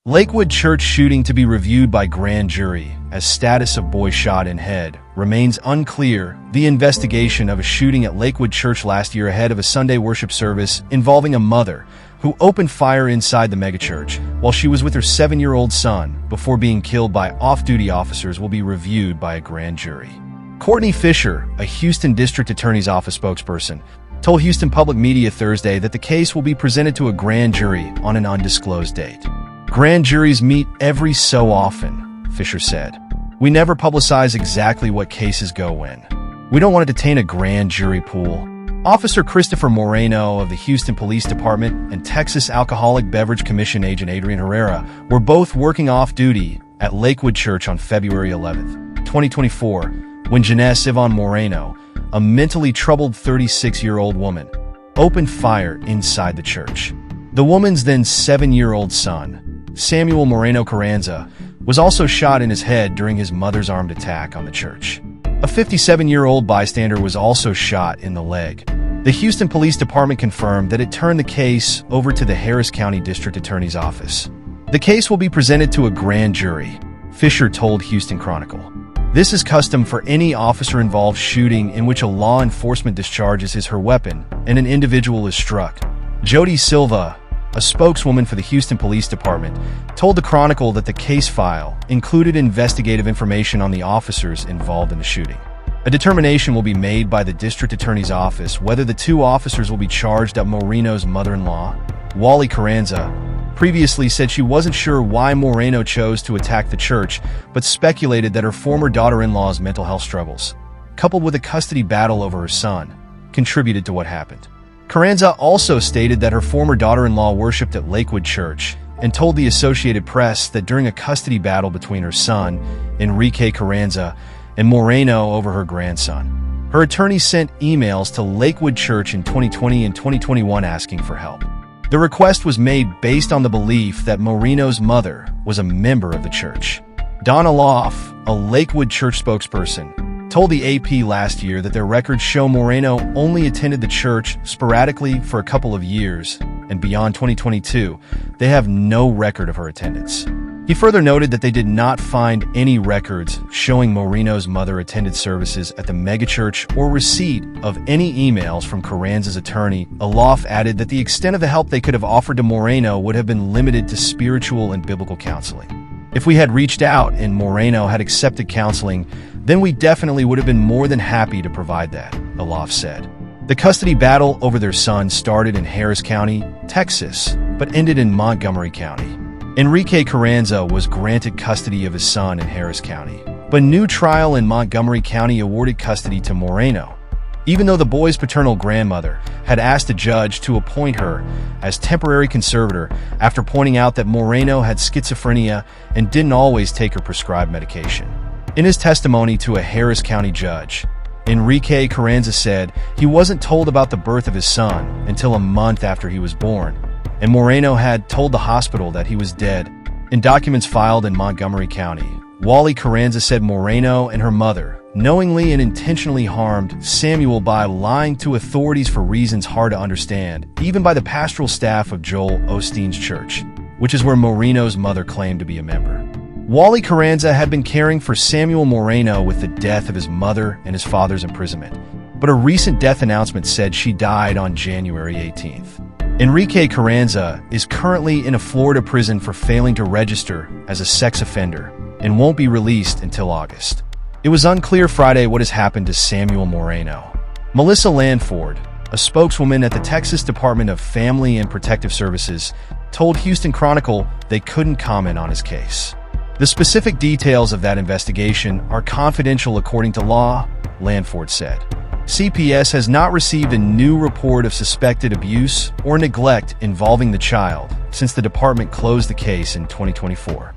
Lakewood church shooting to be reviewed by grand jury as status of boy shot in head remains unclear. The investigation of a shooting at Lakewood Church last year ahead of a Sunday worship service involving a mother who opened fire inside the megachurch while she was with her 7-year-old son before being killed by off-duty officers will be reviewed by a grand jury. Courtney Fisher, a Houston District Attorney's Office spokesperson, told Houston Public Media Thursday that the case will be presented to a grand jury on an undisclosed date. Grand juries meet every so often, Fisher said. We never publicize exactly what cases go when. We don't want to detain a grand jury pool. Officer Christopher Moreno of the Houston Police Department and Texas Alcoholic Beverage Commission agent Adrian Herrera were both working off-duty at Lakewood Church on February 11, 2024, when Janesse Yvonne Moreno, a mentally troubled 36-year-old woman, opened fire inside the church. The woman's then 7-year-old son, Samuel Moreno Carranza, was also shot in his head during his mother's armed attack on the church. A 57-year-old bystander was also shot in the leg. The Houston Police Department confirmed that it turned the case over to the Harris County District Attorney's Office. The case will be presented to a grand jury, Fisher told Houston Chronicle. This is custom for any officer-involved shooting in which a law enforcement discharges his or her weapon and an individual is struck. Jody Silva, a spokeswoman for the Houston Police Department, told the Chronicle that the case file included investigative information on the officers involved in the shooting. A determination will be made by the District Attorney's Office whether the two officers will be charged. Moreno's mother-in-law, Wally Carranza, previously said she wasn't sure why Moreno chose to attack the church, but speculated that her former daughter-in-law's mental health struggles, coupled with a custody battle over her son, contributed to what happened. Carranza also stated that her former daughter-in-law worshipped at Lakewood Church and told the Associated Press that during a custody battle between her son, Enrique Carranza, and Moreno over her grandson, her attorney sent emails to Lakewood Church in 2020 and 2021 asking for help. The request was made based on the belief that Moreno's mother was a member of the church. Donna Loff, a Lakewood Church spokesperson, told the AP last year that their records show Moreno only attended the church sporadically for a couple of years, and beyond 2022, they have no record of her attendance. He further noted that they did not find any records showing Moreno's mother attended services at the megachurch or receipt of any emails from Carranza's attorney. Aloff added that the extent of the help they could have offered to Moreno would have been limited to spiritual and biblical counseling. If we had reached out and Moreno had accepted counseling, then we definitely would have been more than happy to provide that, Aloff said. The custody battle over their son started in Harris County, Texas, but ended in Montgomery County. Enrique Carranza was granted custody of his son in Harris County, but new trial in Montgomery County awarded custody to Moreno, even though the boy's paternal grandmother had asked a judge to appoint her as temporary conservator after pointing out that Moreno had schizophrenia and didn't always take her prescribed medication. In his testimony to a Harris County judge, Enrique Carranza said he wasn't told about the birth of his son until a month after he was born, and Moreno had told the hospital that he was dead. In documents filed in Montgomery County, Wally Carranza said Moreno and her mother knowingly and intentionally harmed Samuel by lying to authorities for reasons hard to understand, even by the pastoral staff of Joel Osteen's church, which is where Moreno's mother claimed to be a member. Wally Carranza had been caring for Samuel Moreno with the death of his mother and his father's imprisonment, but a recent death announcement said she died on January 18th. Enrique Carranza is currently in a Florida prison for failing to register as a sex offender and won't be released until August. It was unclear Friday what has happened to Samuel Moreno. Melissa Lanford, a spokeswoman at the Texas Department of Family and Protective Services, told Houston Chronicle they couldn't comment on his case. The specific details of that investigation are confidential according to law, Lanford said. CPS has not received a new report of suspected abuse or neglect involving the child since the department closed the case in 2024.